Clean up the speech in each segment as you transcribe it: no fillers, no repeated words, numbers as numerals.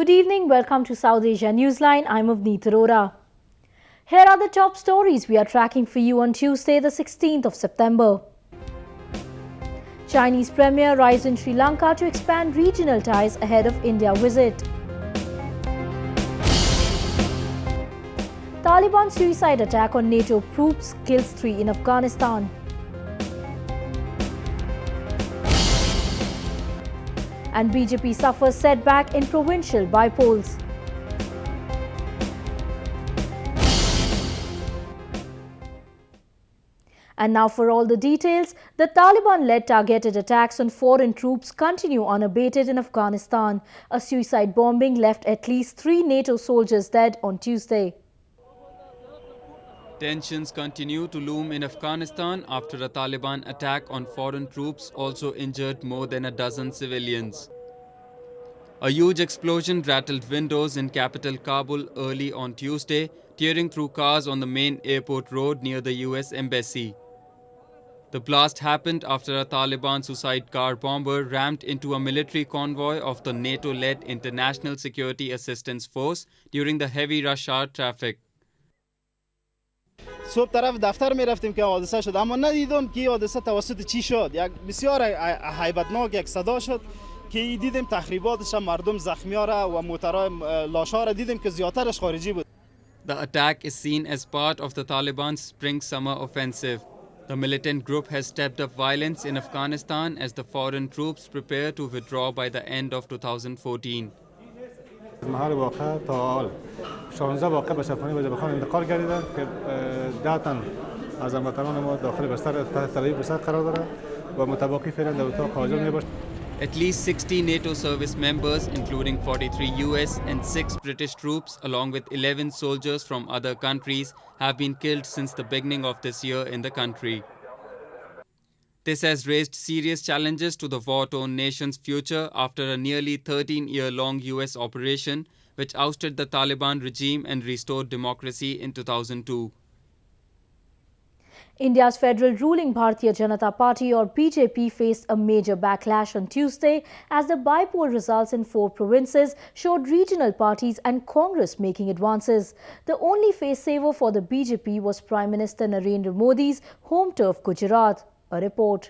Good evening, welcome to South Asia Newsline. I'm Avneet Arora. Here are the top stories we are tracking for you on Tuesday, the 16th of September. Chinese Premier arrives in Sri Lanka to expand regional ties ahead of India visit. Taliban suicide attack on NATO troops kills 3 in Afghanistan. And BJP suffers setback in provincial by-polls. And now for all the details, the Taliban-led targeted attacks on foreign troops continue unabated in Afghanistan. A suicide bombing left at least 3 NATO soldiers dead on Tuesday. Tensions continue to loom in Afghanistan after a Taliban attack on foreign troops also injured more than a dozen civilians. A huge explosion rattled windows in capital Kabul early on Tuesday, tearing through cars on the main airport road near the US Embassy. The blast happened after a Taliban suicide car bomber rammed into a military convoy of the NATO-led International Security Assistance Force during the heavy rush hour traffic. صبح طرف دفتر میرفتیم که حادثه شد اما ندیدم که حادثه توسط چی شد. یک بسیار هیبتناک یک صدا شد که دیدیم تخریباتش مردم زخمی‌ها را و موترها لاش‌ها را دیدیم که زیادترش خارجی بود. The attack is seen as part of the Taliban's spring-summer offensive. The militant group has stepped up violence in Afghanistan as the foreign troops prepare to withdraw by the end of 2014. محل واقع تا حال 16 واقع به شفاهی و جبهه‌خان انتقال گردیده که 10 تن از هموطنان ما داخل بستر تحت تلویح بستر قرار دارند و متباقی فعلا در اتاق حاضر میباشند. At least 60 NATO service members, including 43 US and 6 British troops, along with 11 soldiers from other countries, have been killed since the beginning of this year in the country. This has raised serious challenges to the war-torn nation's future after a nearly 13-year-long US operation, which ousted the Taliban regime and restored democracy in 2002. India's federal ruling Bharatiya Janata Party or BJP faced a major backlash on Tuesday as the by-poll results in 4 provinces showed regional parties and Congress making advances. The only face-saver for the BJP was Prime Minister Narendra Modi's home turf Gujarat. A report.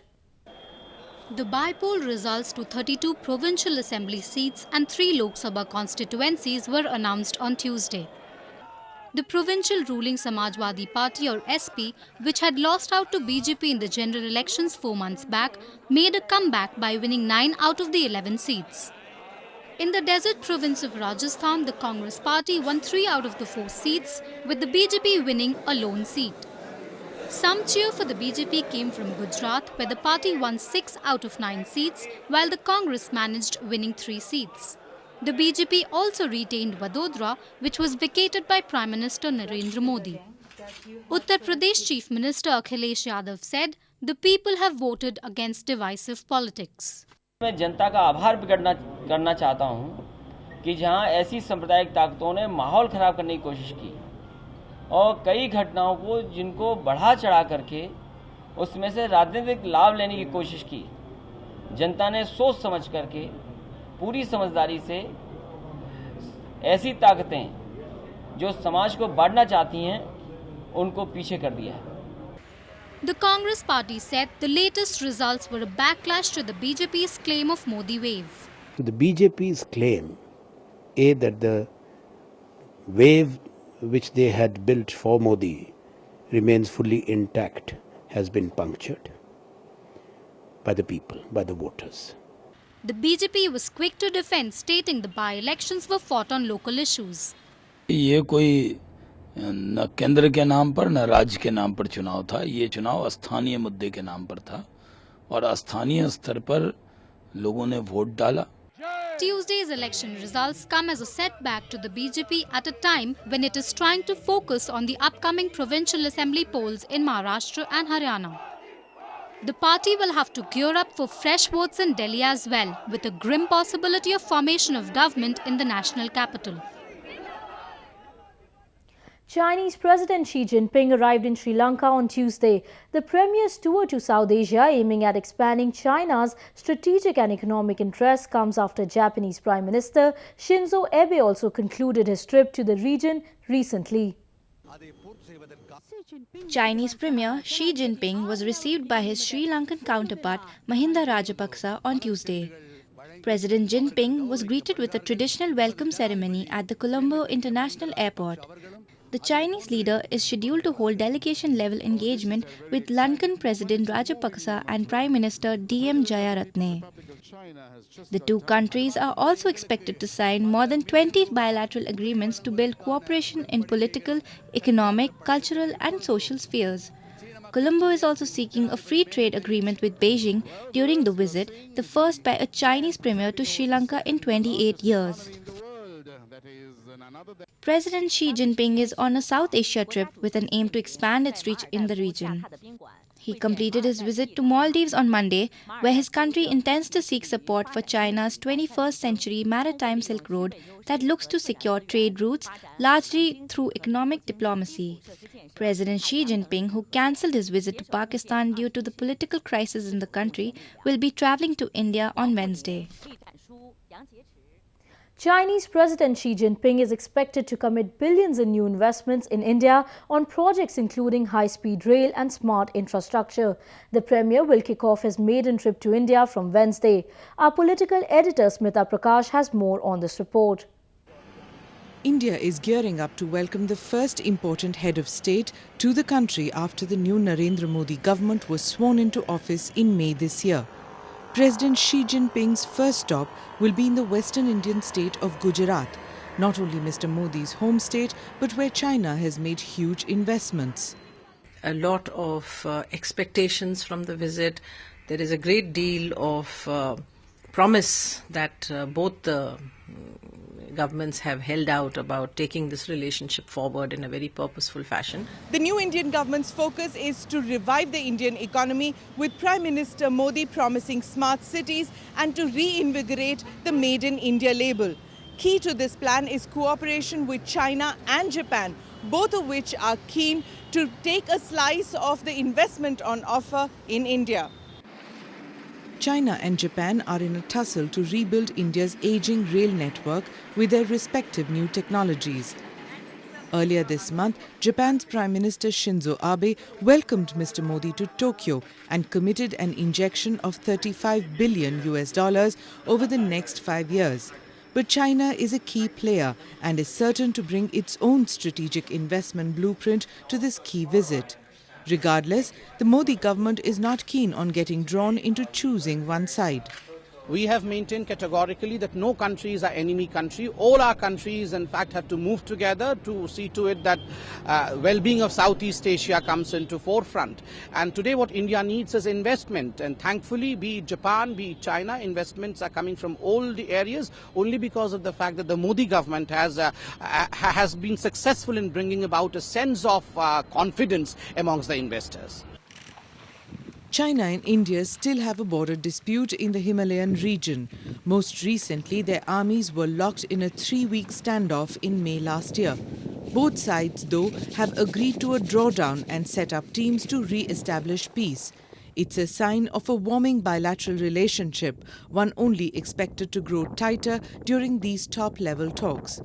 The by-poll results to 32 provincial assembly seats and 3 Lok Sabha constituencies were announced on Tuesday. The provincial ruling Samajwadi Party or SP, which had lost out to BJP in the general elections 4 months back, made a comeback by winning 9 out of the 11 seats. In the desert province of Rajasthan, the Congress party won 3 out of the 4 seats, with the BJP winning a lone seat. Some cheer for the BJP came from Gujarat, where the party won 6 out of 9 seats, while the Congress managed winning 3 seats. The BJP also retained Vadodara, which was vacated by Prime Minister Narendra Modi. Uttar Pradesh Chief Minister Akhilesh Yadav said, the people have voted against divisive politics. मैं जनता का आभार करना चाहता हूं कि जहां ऐसी सांप्रदायिक ताकतों ने माहौल खराब करने की कोशिश की और कई घटनाओं को जिनको बढ़ा चढ़ा करके उसमें से राजनीतिक लाभ लेने की कोशिश की, जनता ने सोच समझ करके पूरी समझदारी से ऐसी ताकतें जो समाज को बांटना चाहती हैं उनको पीछे कर दिया है. The Congress party said the latest results were a backlash to the BJP's claim of Modi wave. The BJP's claim, that the wave which they had built for Modi remains fully intact, has been punctured by the people, by the voters. The BJP was quick to defend, stating the by-elections were fought on local issues. ये कोई न केंद्र के नाम पर न राज्य के नाम पर चुनाव था. ये चुनाव स्थानीय मुद्दे के नाम पर था और स्थानीय स्तर पर लोगों ने वोट डाला. Tuesday's election results come as a setback to the BJP at a time when it is trying to focus on the upcoming provincial assembly polls in Maharashtra and Haryana. The party will have to gear up for fresh votes in Delhi as well, with a grim possibility of formation of government in the national capital. Chinese President Xi Jinping arrived in Sri Lanka on Tuesday. The Premier's tour to South Asia, aiming at expanding China's strategic and economic interests, comes after Japanese Prime Minister Shinzo Abe also concluded his trip to the region recently. Chinese Premier Xi Jinping was received by his Sri Lankan counterpart Mahinda Rajapaksa on Tuesday. President Jinping was greeted with a traditional welcome ceremony at the Colombo International Airport. The Chinese leader is scheduled to hold delegation-level engagement with Lankan President Rajapaksa and Prime Minister D.M. Jayaratne. The two countries are also expected to sign more than 20 bilateral agreements to build cooperation in political, economic, cultural and social spheres. Colombo is also seeking a free trade agreement with Beijing during the visit, the first by a Chinese premier to Sri Lanka in 28 years. President Xi Jinping is on a South Asia trip with an aim to expand its reach in the region. He completed his visit to Maldives on Monday, where his country intends to seek support for China's 21st century maritime Silk Road that looks to secure trade routes largely through economic diplomacy. President Xi Jinping, who cancelled his visit to Pakistan due to the political crisis in the country, will be travelling to India on Wednesday. Chinese President Xi Jinping is expected to commit billions in new investments in India on projects including high-speed rail and smart infrastructure. The Premier will kick off his maiden trip to India from Wednesday. Our political editor Smita Prakash has more on this report. India is gearing up to welcome the first important head of state to the country after the new Narendra Modi government was sworn into office in May this year. President Xi Jinping's first stop will be in the western Indian state of Gujarat, not only Mr. Modi's home state, but where China has made huge investments. A lot of expectations from the visit. There is a great deal of promise that both the governments have held out about taking this relationship forward in a very purposeful fashion. The new Indian government's focus is to revive the Indian economy, with Prime Minister Modi promising smart cities and to reinvigorate the Made in India label. Key to this plan is cooperation with China and Japan, both of which are keen to take a slice of the investment on offer in India. China and Japan are in a tussle to rebuild India's aging rail network with their respective new technologies. Earlier this month, Japan's Prime Minister Shinzo Abe welcomed Mr. Modi to Tokyo and committed an injection of $35 billion over the next 5 years. But China is a key player and is certain to bring its own strategic investment blueprint to this key visit. Regardless, the Modi government is not keen on getting drawn into choosing one side. We have maintained categorically that no country is our enemy country. All our countries, in fact, have to move together to see to it that well-being of Southeast Asia comes into forefront. And today what India needs is investment. And thankfully, be it Japan, be it China, investments are coming from all the areas only because of the fact that the Modi government has been successful in bringing about a sense of confidence amongst the investors. China and India still have a border dispute in the Himalayan region. Most recently, their armies were locked in a 3-week standoff in May last year. Both sides, though, have agreed to a drawdown and set up teams to re-establish peace. It's a sign of a warming bilateral relationship, one only expected to grow tighter during these top-level talks.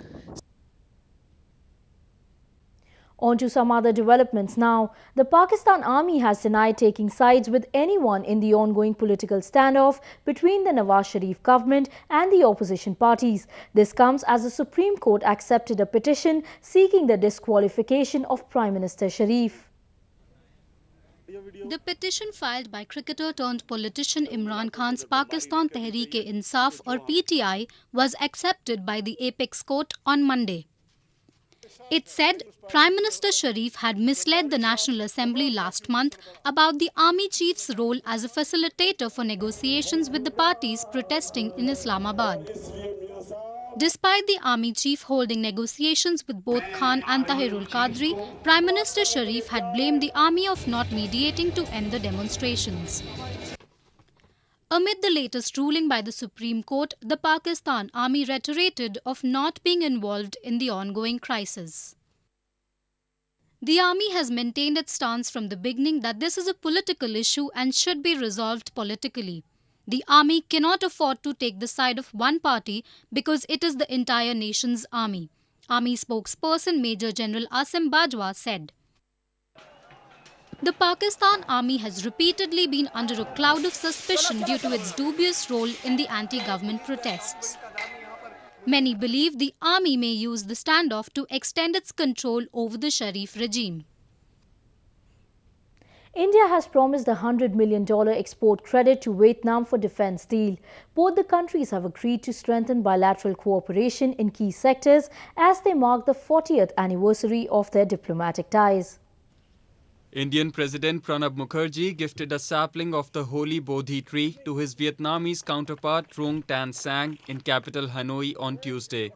On to some other developments now. The Pakistan Army has denied taking sides with anyone in the ongoing political standoff between the Nawaz Sharif government and the opposition parties. This comes as the Supreme Court accepted a petition seeking the disqualification of Prime Minister Sharif. The petition filed by cricketer-turned-politician Imran Khan's Pakistan Tehreek-e-Insaf or PTI was accepted by the Apex Court on Monday. It said Prime Minister Sharif had misled the National Assembly last month about the army chief's role as a facilitator for negotiations with the parties protesting in Islamabad. Despite the army chief holding negotiations with both Khan and Tahirul Qadri, Prime Minister Sharif had blamed the army of not mediating to end the demonstrations. Amid the latest ruling by the Supreme Court, the Pakistan Army reiterated of not being involved in the ongoing crisis. The army has maintained its stance from the beginning that this is a political issue and should be resolved politically. The army cannot afford to take the side of one party because it is the entire nation's army. Army spokesperson Major General Asim Bajwa said. The Pakistan Army has repeatedly been under a cloud of suspicion due to its dubious role in the anti-government protests. Many believe the army may use the standoff to extend its control over the Sharif regime. India has promised a $100 million export credit to Vietnam for defence deal. Both the countries have agreed to strengthen bilateral cooperation in key sectors as they mark the 40th anniversary of their diplomatic ties. Indian President Pranab Mukherjee gifted a sapling of the holy Bodhi tree to his Vietnamese counterpart Trung Tan Sang in capital Hanoi on Tuesday.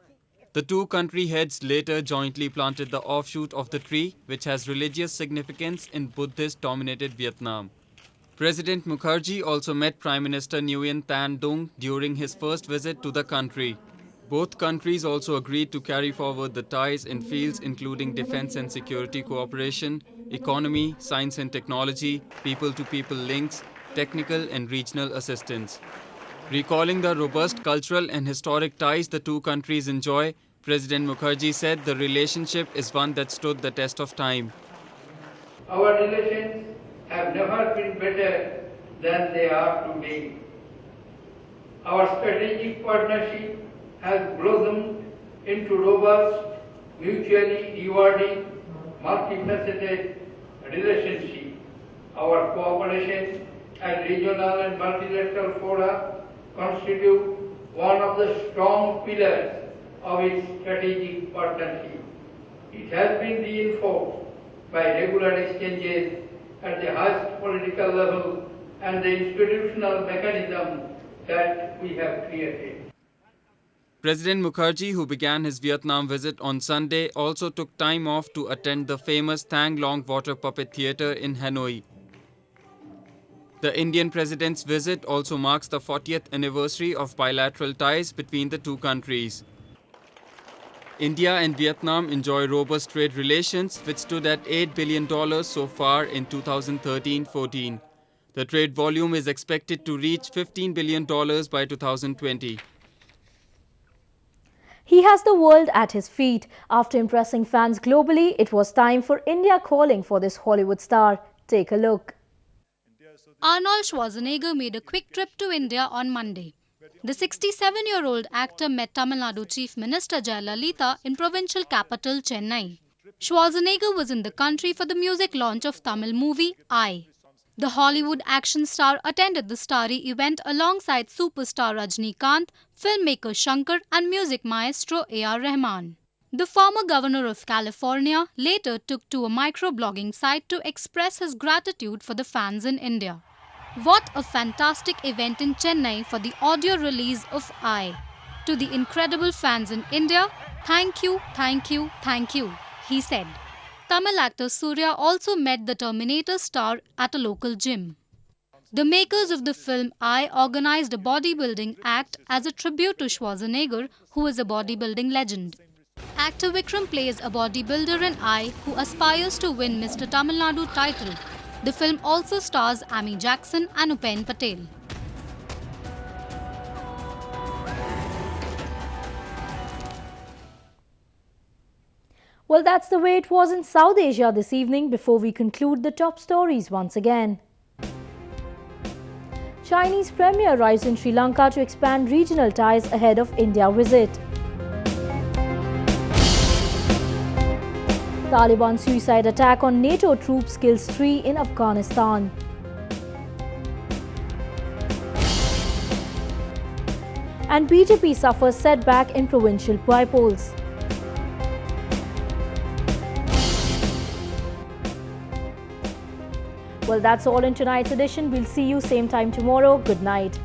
The two country heads later jointly planted the offshoot of the tree, which has religious significance in Buddhist-dominated Vietnam. President Mukherjee also met Prime Minister Nguyen Tan Dung during his first visit to the country. Both countries also agreed to carry forward the ties in fields including defense and security cooperation, economy, science and technology, people-to-people links, technical and regional assistance. Recalling the robust cultural and historic ties the two countries enjoy, President Mukherjee said the relationship is one that stood the test of time. Our relations have never been better than they are today. Our strategic partnership has blossomed into robust, mutually rewarding, multifaceted relationship. Our cooperation at regional and multilateral fora constitute one of the strong pillars of its strategic partnership. It has been reinforced by regular exchanges at the highest political level and the institutional mechanism that we have created. President Mukherjee, who began his Vietnam visit on Sunday, also took time off to attend the famous Thang Long Water Puppet Theatre in Hanoi. The Indian president's visit also marks the 40th anniversary of bilateral ties between the two countries. India and Vietnam enjoy robust trade relations, which stood at $8 billion so far in 2013-14. The trade volume is expected to reach $15 billion by 2020. He has the world at his feet. After impressing fans globally, it was time for India calling for this Hollywood star. Take a look. Arnold Schwarzenegger made a quick trip to India on Monday. The 67-year-old actor met Tamil Nadu Chief Minister Jayalalitha in provincial capital Chennai. Schwarzenegger was in the country for the music launch of Tamil movie I. The Hollywood action star attended the starry event alongside superstar Rajinikanth, filmmaker Shankar and music maestro A.R. Rahman. The former governor of California later took to a microblogging site to express his gratitude for the fans in India. What a fantastic event in Chennai for the audio release of I. To the incredible fans in India, thank you, thank you, thank you, he said. Tamil actor Surya also met the Terminator star at a local gym. The makers of the film I organized a bodybuilding act as a tribute to Schwarzenegger, who is a bodybuilding legend. Actor Vikram plays a bodybuilder in I who aspires to win Mr. Tamil Nadu title. The film also stars Amy Jackson and Upen Patel. Well, that's the way it was in South Asia this evening. Before we conclude the top stories once again. Chinese Premier arrives in Sri Lanka to expand regional ties ahead of India visit. Taliban suicide attack on NATO troops kills 3 in Afghanistan. And BJP suffers setback in provincial by-polls. Well, that's all in tonight's edition. We'll see you same time tomorrow. Good night.